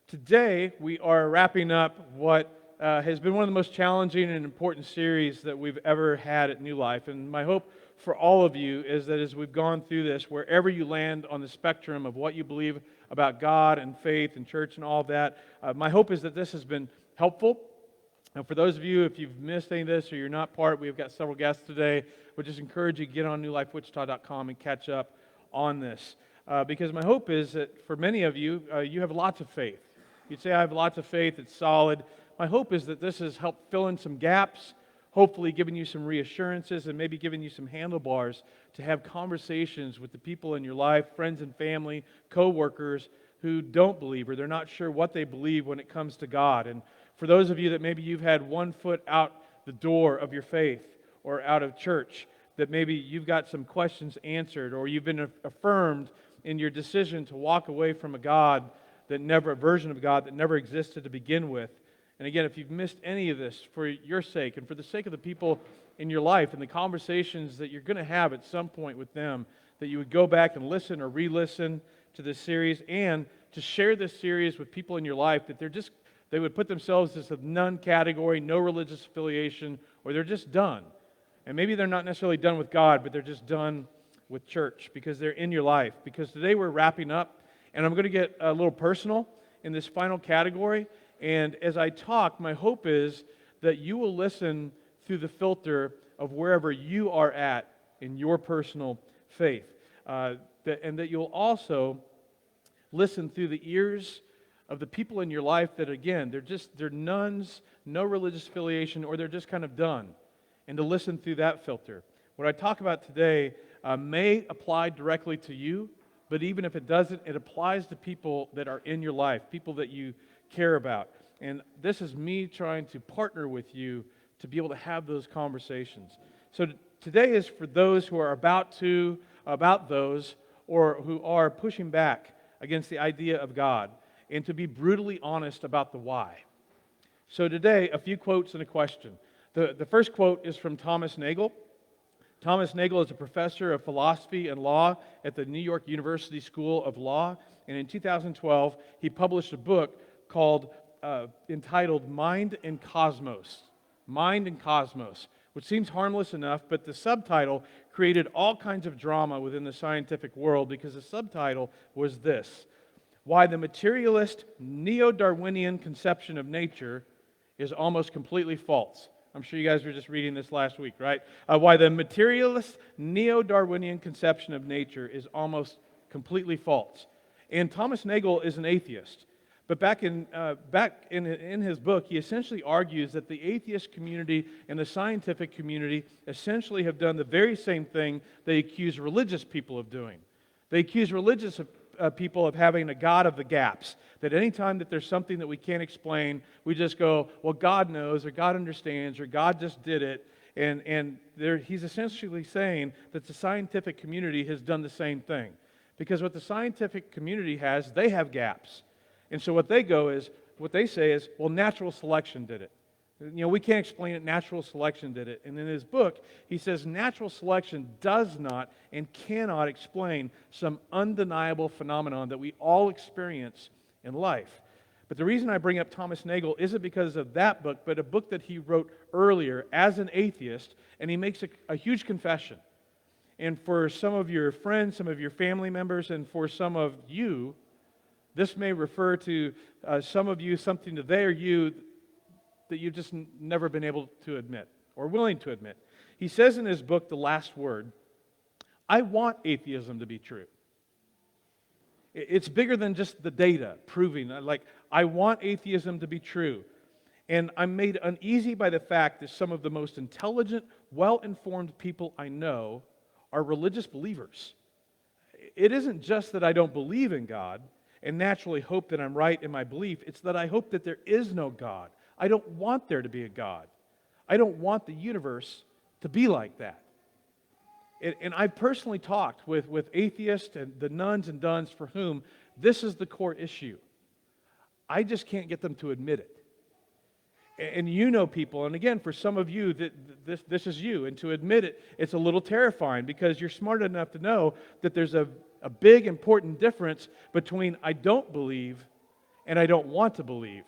Today, we are wrapping up what has been one of the most challenging and important series that we've ever had at New Life. And my hope for all of you is that as we've gone through this, wherever you land on the spectrum of what you believe about God and faith and church and all of that, my hope is that this has been helpful. And for those of you, if you've missed any of this or you're not part, we've got several guests today. We'll just encourage you to get on newlifewichita.com and catch up on this. Because my hope is that for many of you, you have lots of faith. You'd say, I have lots of faith, it's solid. My hope is that this has helped fill in some gaps, hopefully giving you some reassurances and maybe giving you some handlebars to have conversations with the people in your life, friends and family, co-workers who don't believe or they're not sure what they believe when it comes to God. And for those of you that maybe you've had one foot out the door of your faith or out of church, that maybe you've got some questions answered or you've been affirmed in your decision to walk away from a version of God that never existed to begin with. And again, if you've missed any of this for your sake and for the sake of the people in your life and the conversations that you're going to have at some point with them, that you would go back and listen or re-listen to this series and to share this series with people in your life that they would put themselves as a none category, no religious affiliation, or they're just done. And maybe they're not necessarily done with God, but they're just done with church because they're in your life. Because today we're wrapping up, and I'm going to get a little personal in this final category. And as I talk, my hope is that you will listen through the filter of wherever you are at in your personal faith. And that you'll also listen through the ears of the people in your life that, again, they're nuns, no religious affiliation, or they're just kind of done. And to listen through that filter. What I talk about today may apply directly to you, but even if it doesn't, it applies to people that are in your life, people that you care about. And this is me trying to partner with you to be able to have those conversations. So today is for those who are about those, or who are pushing back against the idea of God, and to be brutally honest about the why. So today, a few quotes and a question. The first quote is from Thomas Nagel. Thomas Nagel is a professor of philosophy and law at the New York University School of Law, and in 2012, he published a book entitled Mind and Cosmos. Mind and Cosmos, which seems harmless enough, but the subtitle created all kinds of drama within the scientific world because the subtitle was this: Why the materialist neo-Darwinian conception of nature is almost completely false. I'm sure you guys were just reading this last week, right? Why the materialist neo-Darwinian conception of nature is almost completely false. And Thomas Nagel is an atheist. But back in his book, he essentially argues that the atheist community and the scientific community essentially have done the very same thing they accuse religious people of doing. They accuse religious people of having a God of the gaps. That anytime that there's something that we can't explain, we just go, well, God knows, or God understands, or God just did it. And he's essentially saying that the scientific community has done the same thing. Because what the scientific community has, they have gaps. And so what they say is, well, natural selection did it. We can't explain it, natural selection did it. And in his book, he says natural selection does not and cannot explain some undeniable phenomenon that we all experience in life. But the reason I bring up Thomas Nagel isn't because of that book, but a book that he wrote earlier as an atheist, and he makes a huge confession. And for some of your friends, some of your family members, and for some of you, this may refer to some of you something to they or you that you've just never been able to admit or willing to admit. He says in his book, The Last Word, I want atheism to be true. It's bigger than just the data proving, I want atheism to be true. And I'm made uneasy by the fact that some of the most intelligent, well-informed people I know are religious believers. It isn't just that I don't believe in God and naturally hope that I'm right in my belief. It's that I hope that there is no God. I don't want there to be a God. I don't want the universe to be like that. And I've personally talked with atheists and the nuns and duns for whom this is the core issue. I just can't get them to admit it. And you know people, and again, for some of you, this is you, and to admit it, it's a little terrifying because you're smart enough to know that there's a big, important difference between I don't believe and I don't want to believe.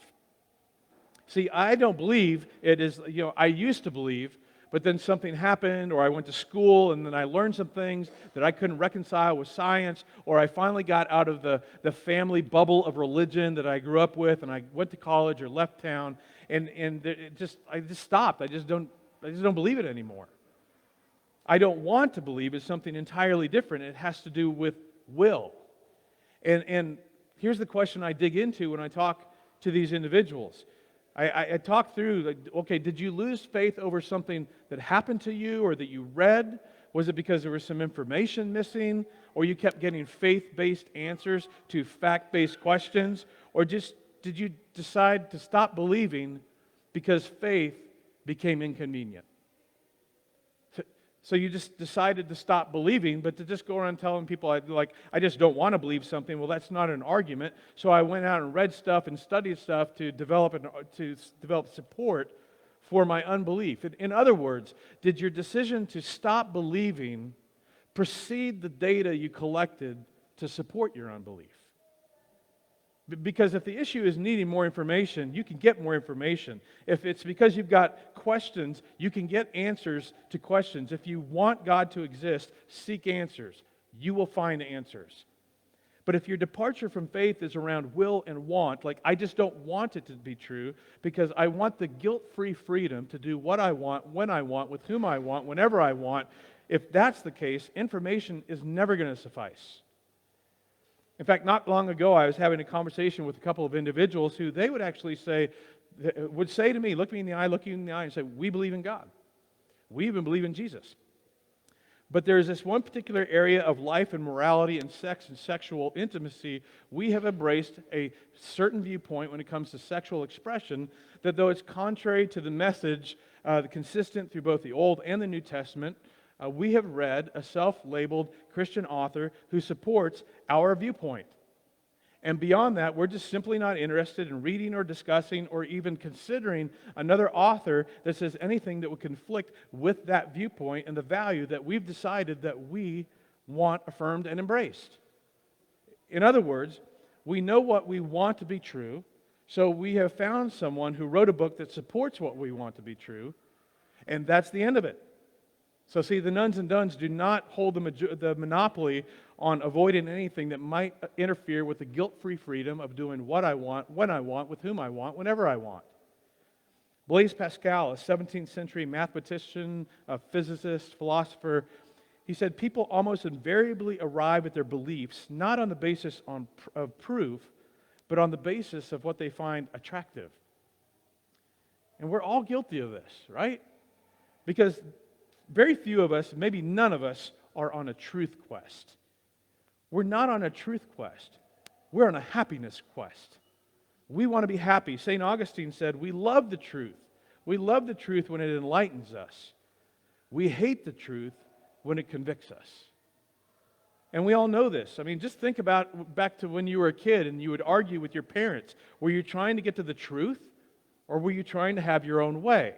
See, I don't believe it is, I used to believe, but then something happened, or I went to school and then I learned some things that I couldn't reconcile with science, or I finally got out of the family bubble of religion that I grew up with, and I went to college or left town, and I just stopped. I just don't believe it anymore. I don't want to believe is something entirely different. It has to do with will. And here's the question I dig into when I talk to these individuals. I talk through, like, okay, did you lose faith over something that happened to you or that you read? Was it because there was some information missing? Or you kept getting faith-based answers to fact-based questions? Or just did you decide to stop believing because faith became inconvenient? So you just decided to stop believing, but to just go around telling people, I just don't want to believe something, well, that's not an argument. So I went out and read stuff and studied stuff to develop support for my unbelief. In other words, did your decision to stop believing precede the data you collected to support your unbelief? Because if the issue is needing more information, you can get more information. If it's because you've got questions, you can get answers to questions. If you want God to exist, seek answers. You will find answers. But if your departure from faith is around will and want, like I just don't want it to be true because I want the guilt-free freedom to do what I want, when I want, with whom I want, whenever I want, if that's the case, information is never going to suffice. In fact, not long ago, I was having a conversation with a couple of individuals who they would actually would say to me, look me in the eye, and say, we believe in God. We even believe in Jesus. But there's this one particular area of life and morality and sex and sexual intimacy. We have embraced a certain viewpoint when it comes to sexual expression that though it's contrary to the message consistent through both the Old and the New Testament, we have read a self-labeled Christian author who supports our viewpoint. And beyond that, we're just simply not interested in reading or discussing or even considering another author that says anything that would conflict with that viewpoint and the value that we've decided that we want affirmed and embraced. In other words, we know what we want to be true, so we have found someone who wrote a book that supports what we want to be true, and that's the end of it. So see, the nuns and duns do not hold the monopoly on avoiding anything that might interfere with the guilt-free freedom of doing what I want, when I want, with whom I want, whenever I want. Blaise Pascal, a 17th century mathematician, a physicist, philosopher, he said people almost invariably arrive at their beliefs not on the basis of proof, but on the basis of what they find attractive. And we're all guilty of this, right? Because very few of us, maybe none of us, are on a truth quest. We're not on a truth quest. We're on a happiness quest. We want to be happy. St. Augustine said, we love the truth. We love the truth when it enlightens us. We hate the truth when it convicts us. And we all know this. I mean, just think about back to when you were a kid and you would argue with your parents. Were you trying to get to the truth, or were you trying to have your own way?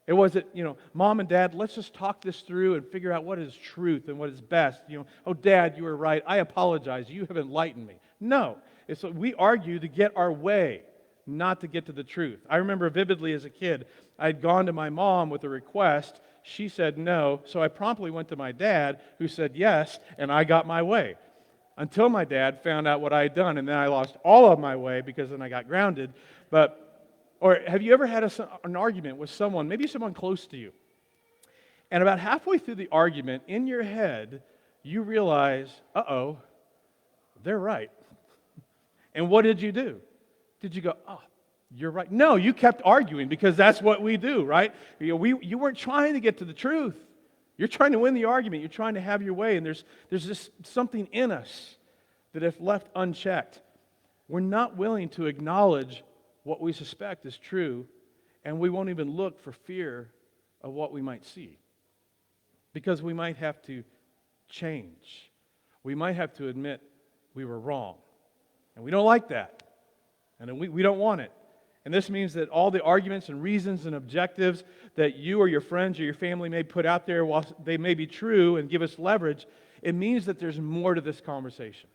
It wasn't, Mom and Dad, let's just talk this through and figure out what is truth and what is best. Oh, Dad, you were right. I apologize. You have enlightened me. No. It's we argue to get our way, not to get to the truth. I remember vividly as a kid, I'd gone to my mom with a request. She said no, so I promptly went to my dad, who said yes, and I got my way. Until my dad found out what I had done, and then I lost all of my way because then I got grounded. Or have you ever had an argument with someone, maybe someone close to you, and about halfway through the argument, in your head, you realize, uh-oh, they're right. And what did you do? Did you go, oh, you're right? No, you kept arguing because that's what we do, right? You weren't trying to get to the truth. You're trying to win the argument. You're trying to have your way, and there's just something in us that if left unchecked, we're not willing to acknowledge what we suspect is true, and we won't even look for fear of what we might see. Because we might have to change. We might have to admit we were wrong. And we don't like that. And we don't want it. And this means that all the arguments and reasons and objectives that you or your friends or your family may put out there, while they may be true and give us leverage, it means that there's more to this conversation.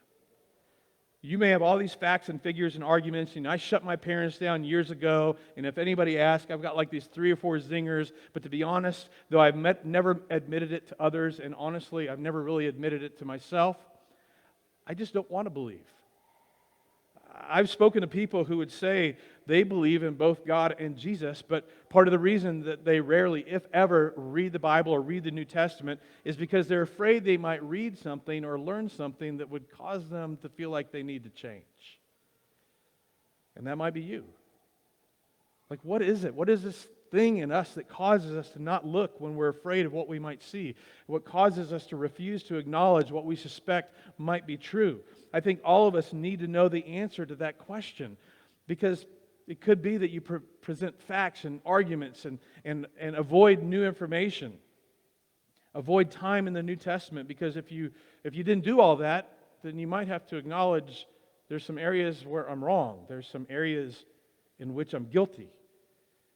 You may have all these facts and figures and arguments, and I shut my parents down years ago, and if anybody asks, I've got like these 3 or 4 zingers, but to be honest, though I've never admitted it to others, and honestly, I've never really admitted it to myself, I just don't want to believe. I've spoken to people who would say they believe in both God and Jesus, but part of the reason that they rarely, if ever, read the Bible or read the New Testament is because they're afraid they might read something or learn something that would cause them to feel like they need to change. And that might be you. Like, what is it? What is this thing in us that causes us to not look when we're afraid of what we might see? What causes us to refuse to acknowledge what we suspect might be true? I think all of us need to know the answer to that question, because it could be that you present facts and arguments and avoid new information. Avoid time in the New Testament, because if you didn't do all that, then you might have to acknowledge there's some areas where I'm wrong. There's some areas in which I'm guilty.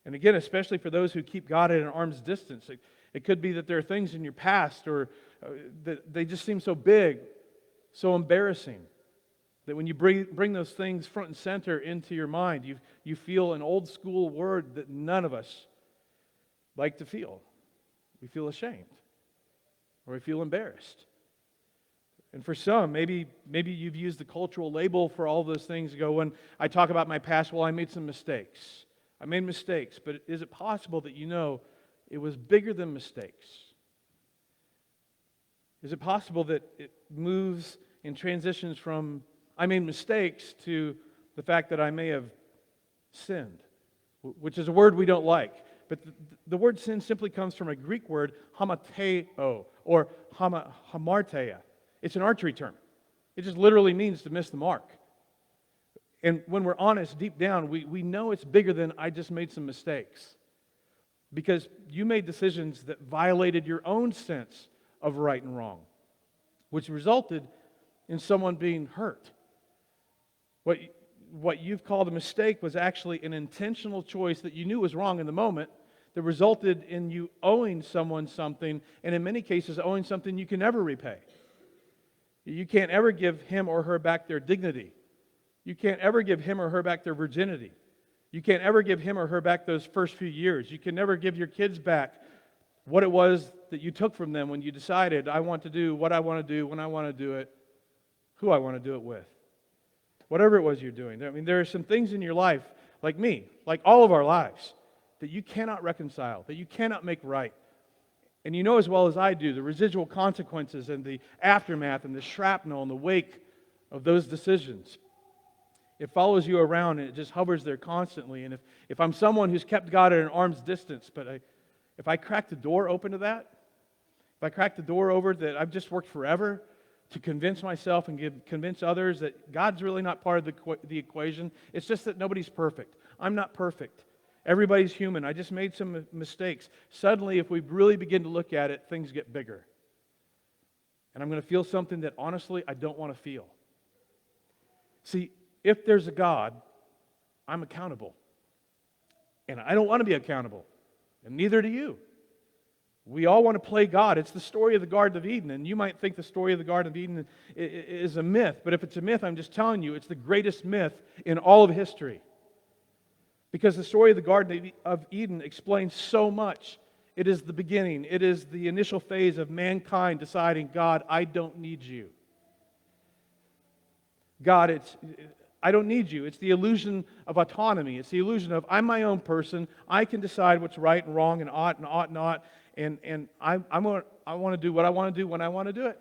And again, especially for those who keep God at an arm's distance, it could be that there are things in your past or that they just seem so big, so embarrassing, that when you bring those things front and center into your mind, you feel an old school word that none of us like to feel. We feel ashamed, or we feel embarrassed. And for some, maybe you've used the cultural label for all those things to go, when I talk about my past, well, I made some mistakes. I made mistakes, but is it possible that you know it was bigger than mistakes? Is it possible that it moves and transitions from I made mistakes to the fact that I may have sinned, which is a word we don't like. But the word sin simply comes from a Greek word, hamateo, or hamartia. It's an archery term. It just literally means to miss the mark. And when we're honest, deep down, we know it's bigger than I just made some mistakes. Because you made decisions that violated your own sense of right and wrong, which resulted in someone being hurt. What you've called a mistake was actually an intentional choice that you knew was wrong in the moment that resulted in you owing someone something, and in many cases owing something you can never repay. You can't ever give him or her back their dignity. You can't ever give him or her back their virginity. You can't ever give him or her back those first few years. You can never give your kids back what it was that you took from them when you decided, I want to do what I want to do, when I want to do it, who I want to do it with. Whatever it was you're doing. I mean, there are some things in your life, like me, like all of our lives, that you cannot reconcile, that you cannot make right. And you know as well as I do, the residual consequences and the aftermath and the shrapnel in the wake of those decisions. It follows you around and it just hovers there constantly. And if I'm someone who's kept God at an arm's distance, but if I crack the door open to that, if I crack the door over that I've just worked forever to convince myself and convince others that God's really not part of the equation. It's just that nobody's perfect. I'm not perfect. Everybody's human. I just made some mistakes. Suddenly, if we really begin to look at it, things get bigger. And I'm going to feel something that honestly I don't want to feel. See, if there's a God, I'm accountable. And I don't want to be accountable. And neither do you. We all want to play God. It's the story of the Garden of Eden, and you might think the story of the Garden of Eden is a myth, but if it's a myth, I'm just telling you, it's the greatest myth in all of history. Because the story of the Garden of Eden explains so much. It is the beginning. It is the initial phase of mankind deciding, God, I don't need you. God, I don't need you. It's the illusion of autonomy. It's the illusion of I'm my own person. I can decide what's right and wrong and ought not. And I want to do what I want to do when I want to do it.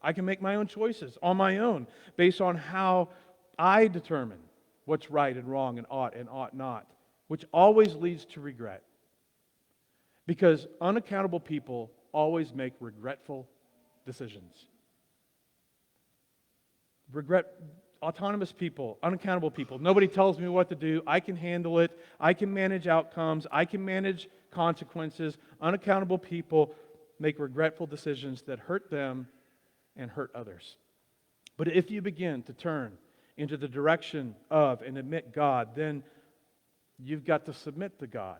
I can make my own choices on my own based on how I determine what's right and wrong and ought not, which always leads to regret. Because unaccountable people always make regretful decisions. Autonomous people, unaccountable people. Nobody tells me what to do. I can handle it. I can manage outcomes. I can manage consequences. Unaccountable people make regretful decisions that hurt them and hurt others. But if you begin to turn into the direction of and admit God, then you've got to submit to God.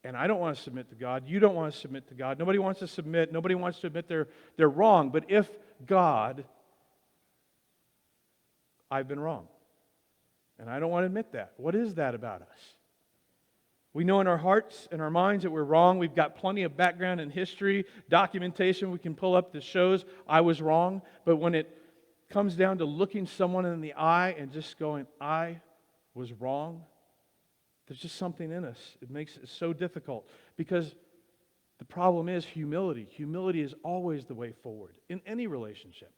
And I don't want to submit to God. You don't want to submit to God. Nobody wants to submit. Nobody wants to admit they're wrong. But if God I've been wrong. And I don't want to admit that. What is that about us? We know in our hearts and our minds that we're wrong. We've got plenty of background and history, documentation we can pull up that shows I was wrong. But when it comes down to looking someone in the eye and just going, I was wrong, there's just something in us. It makes it so difficult because the problem is humility. Humility is always the way forward in any relationship.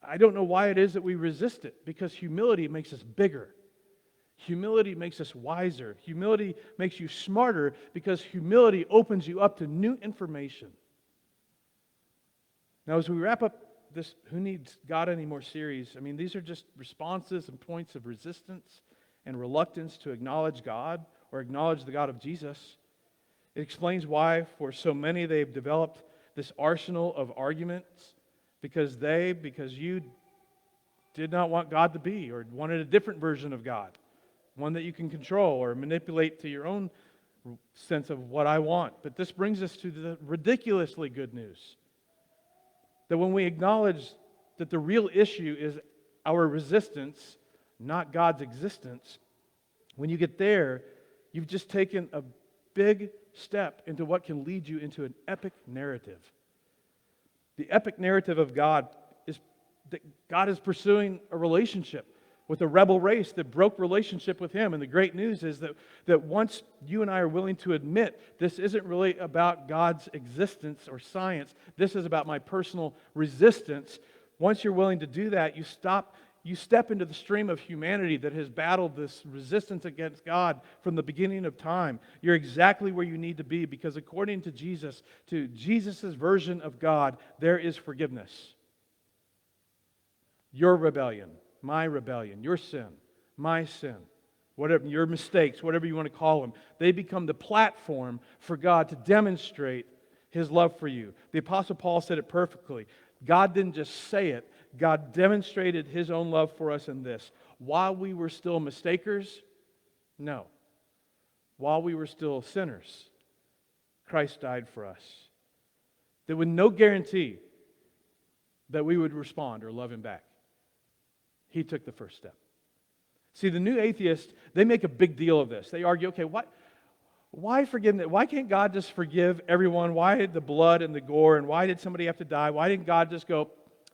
I don't know why it is that we resist it, because humility makes us bigger. Humility makes us wiser. Humility makes you smarter because humility opens you up to new information. Now, as we wrap up this Who Needs God Anymore series, these are just responses and points of resistance and reluctance to acknowledge God or acknowledge the God of Jesus. It explains why, for so many, they've developed this arsenal of arguments because you did not want God to be, or wanted a different version of God, one that you can control or manipulate to your own sense of what I want. But this brings us to the ridiculously good news, that when we acknowledge that the real issue is our resistance, not God's existence, when you get there, you've just taken a big step into what can lead you into an epic narrative. The epic narrative of God is that God is pursuing a relationship with a rebel race that broke relationship with Him. And the great news is that once you and I are willing to admit this isn't really about God's existence or science, this is about my personal resistance. Once you're willing to do that, you step into the stream of humanity that has battled this resistance against God from the beginning of time. You're exactly where you need to be, because according to Jesus' version of God, there is forgiveness. Your rebellion, my rebellion, your sin, my sin, whatever your mistakes, whatever you want to call them, they become the platform for God to demonstrate His love for you. The Apostle Paul said it perfectly. God didn't just say it, God demonstrated His own love for us in this. While we were still mistakers, no. While we were still sinners, Christ died for us. There was no guarantee that we would respond or love Him back. He took the first step. See, the new atheists, they make a big deal of this. They argue, okay, why forgiveness? Why can't God just forgive everyone? Why the blood and the gore? And why did somebody have to die? Why didn't God just go,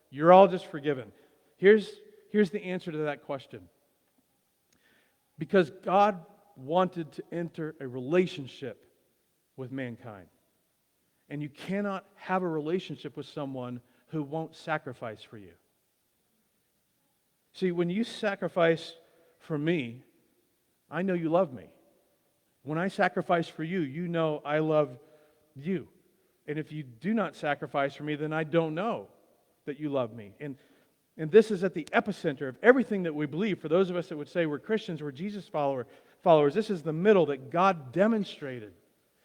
you're all just forgiven? Here's the answer to that question. Because God wanted to enter a relationship with mankind. And you cannot have a relationship with someone who won't sacrifice for you. See, when you sacrifice for me, I know you love me. When I sacrifice for you, you know I love you. And if you do not sacrifice for me, then I don't know that you love me. And this is at the epicenter of everything that we believe. For those of us that would say we're Christians, we're Jesus followers, this is the middle, that God demonstrated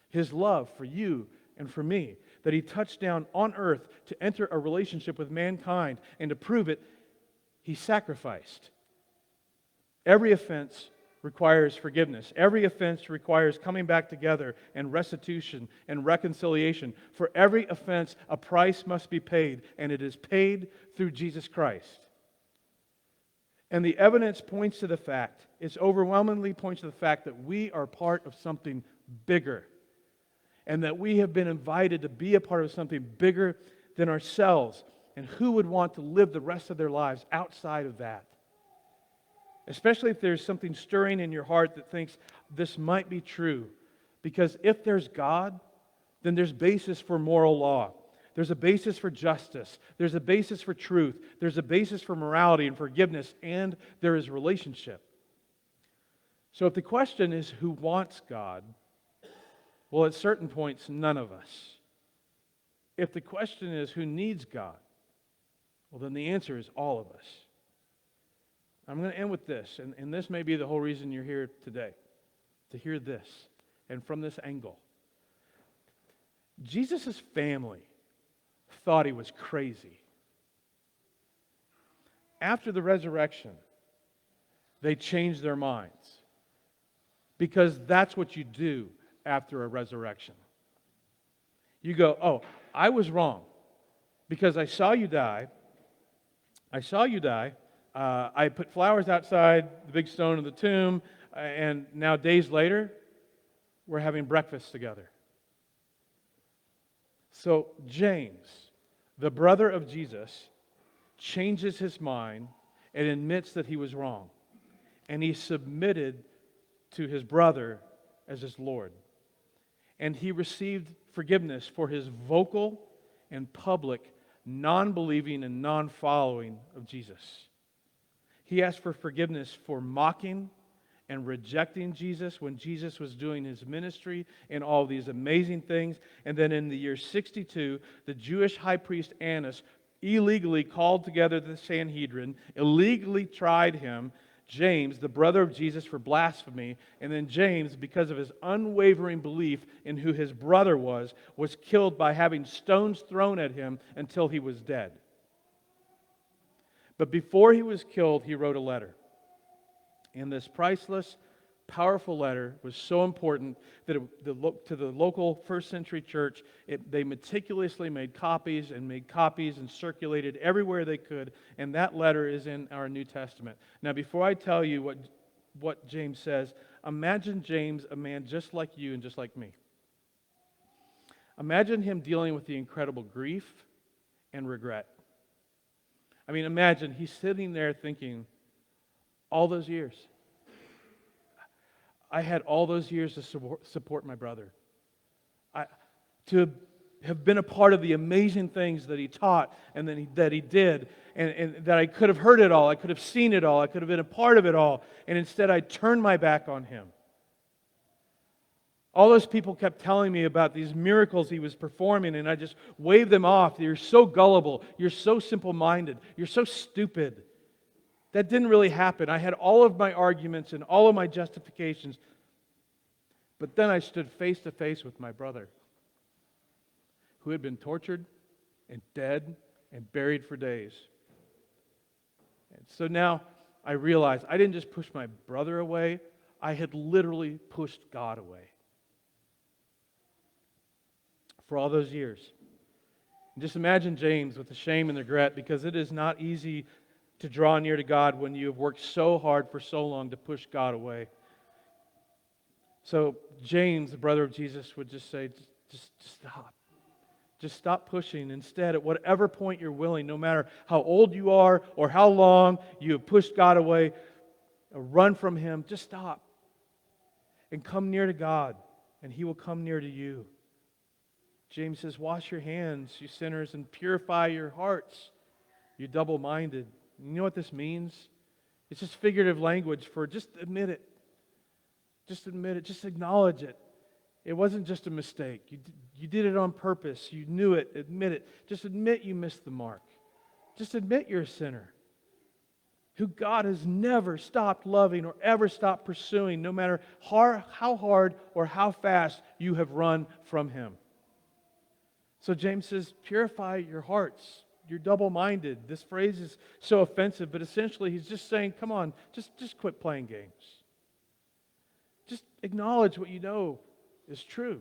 His love for you and for me. That He touched down on earth to enter a relationship with mankind, and to prove it, He sacrificed. Every offense requires forgiveness. Every offense requires coming back together and restitution and reconciliation. For every offense, a price must be paid, and it is paid through Jesus Christ. And the evidence points to the fact, it overwhelmingly points to the fact that we are part of something bigger, and that we have been invited to be a part of something bigger than ourselves. And who would want to live the rest of their lives outside of that? Especially if there's something stirring in your heart that thinks this might be true. Because if there's God, then there's basis for moral law. There's a basis for justice. There's a basis for truth. There's a basis for morality and forgiveness. And there is relationship. So if the question is who wants God, well, at certain points, none of us. If the question is who needs God, well, then the answer is all of us. I'm going to end with this, and this may be the whole reason you're here today, to hear this, and from this angle. Jesus' family thought He was crazy. After the resurrection, they changed their minds, because that's what you do after a resurrection. You go, oh, I was wrong, because I saw you die. I put flowers outside the big stone of the tomb, and now days later, we're having breakfast together. So James, the brother of Jesus, changes his mind and admits that he was wrong. And he submitted to his brother as his Lord. And he received forgiveness for his vocal and public non-believing and non-following of Jesus. He asked for forgiveness for mocking and rejecting Jesus when Jesus was doing his ministry and all these amazing things. And then in the year 62, the Jewish high priest Annas illegally called together the Sanhedrin, illegally tried him, James, the brother of Jesus, for blasphemy. And then James, because of his unwavering belief in who his brother was killed by having stones thrown at him until he was dead. But before he was killed, he wrote a letter. And this priceless, powerful letter was so important that to the local first century church, they meticulously made copies and circulated everywhere they could. And that letter is in our New Testament. Now, before I tell you what James says, imagine James, a man just like you and just like me. Imagine him dealing with the incredible grief and regret. I mean, imagine he's sitting there thinking, all those years, I had all those years to support my brother. To have been a part of the amazing things that he taught and that he did, and that I could have heard it all, I could have seen it all, I could have been a part of it all, and instead I turned my back on him. All those people kept telling me about these miracles he was performing, and I just waved them off. You're so gullible, you're so simple-minded, you're so stupid. That didn't really happen. I had all of my arguments and all of my justifications. But then I stood face to face with my brother, who had been tortured and dead and buried for days. And so now I realized I didn't just push my brother away, I had literally pushed God away. For all those years. And just imagine James with the shame and the regret, because it is not easy to draw near to God when you have worked so hard for so long to push God away. So James, the brother of Jesus, would just say, just stop. Just stop pushing. Instead, at whatever point you're willing, no matter how old you are or how long you have pushed God away, or run from Him, just stop. And come near to God, and He will come near to you. James says, wash your hands, you sinners, and purify your hearts, you double-minded. You know what this means? It's just figurative language for just admit it. Just admit it. Just acknowledge it. It wasn't just a mistake. You did it on purpose. You knew it. Admit it. Just admit you missed the mark. Just admit you're a sinner who God has never stopped loving or ever stopped pursuing, no matter how hard or how fast you have run from Him. So James says, purify your hearts. You're double-minded. This phrase is so offensive, but essentially he's just saying, come on, just quit playing games. Just acknowledge what you know is true.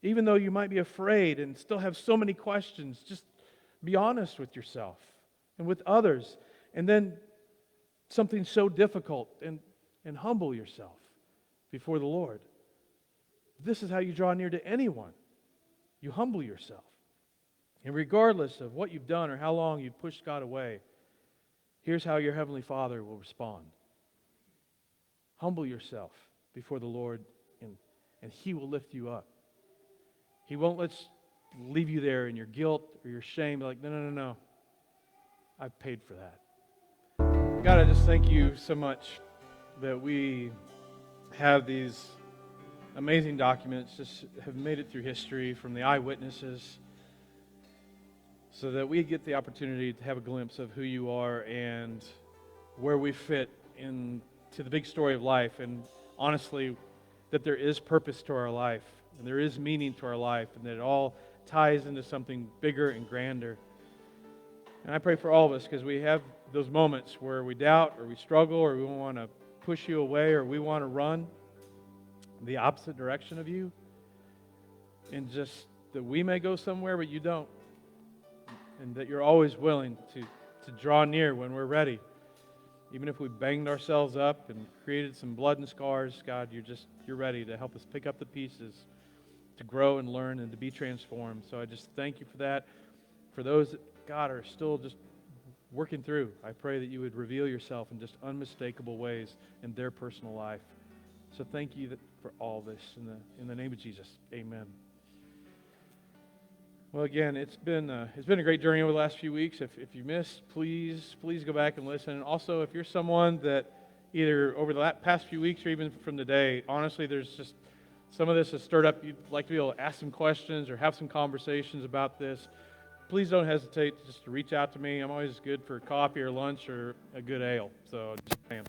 Even though you might be afraid and still have so many questions, just be honest with yourself and with others. And then something so difficult, and humble yourself before the Lord. This is how you draw near to anyone. You humble yourself. And regardless of what you've done or how long you've pushed God away, here's how your Heavenly Father will respond. Humble yourself before the Lord, and He will lift you up. He won't leave you there in your guilt or your shame, like, no. I've paid for that. God, I just thank you so much that we have these amazing documents that have made it through history from the eyewitnesses, so that we get the opportunity to have a glimpse of who you are and where we fit into the big story of life. And honestly, that there is purpose to our life, and there is meaning to our life, and that it all ties into something bigger and grander. And I pray for all of us, because we have those moments where we doubt or we struggle or we want to push you away or we want to run the opposite direction of you, and just that we may go somewhere but you don't, and that you're always willing to draw near when we're ready. Even if we banged ourselves up and created some blood and scars, God, you're ready to help us pick up the pieces, to grow and learn and to be transformed. So I just thank you for that. For those that, God, are still just working through, I pray that you would reveal yourself in just unmistakable ways in their personal life. So thank you for all this. In the name of Jesus, amen. Well, again, it's been a great journey over the last few weeks. If you missed, please go back and listen. And also, if you're someone that either over the past few weeks or even from today, honestly, there's just some of this has stirred up. You'd like to be able to ask some questions or have some conversations about this. Please don't hesitate just to reach out to me. I'm always good for coffee or lunch or a good ale. So just saying.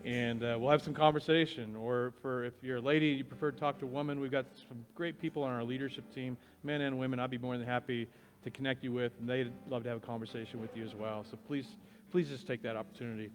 And we'll have some conversation. Or if you're a lady, you prefer to talk to a woman, we've got some great people on our leadership team, men and women. I'd be more than happy to connect you with, and they'd love to have a conversation with you as well. So please just take that opportunity.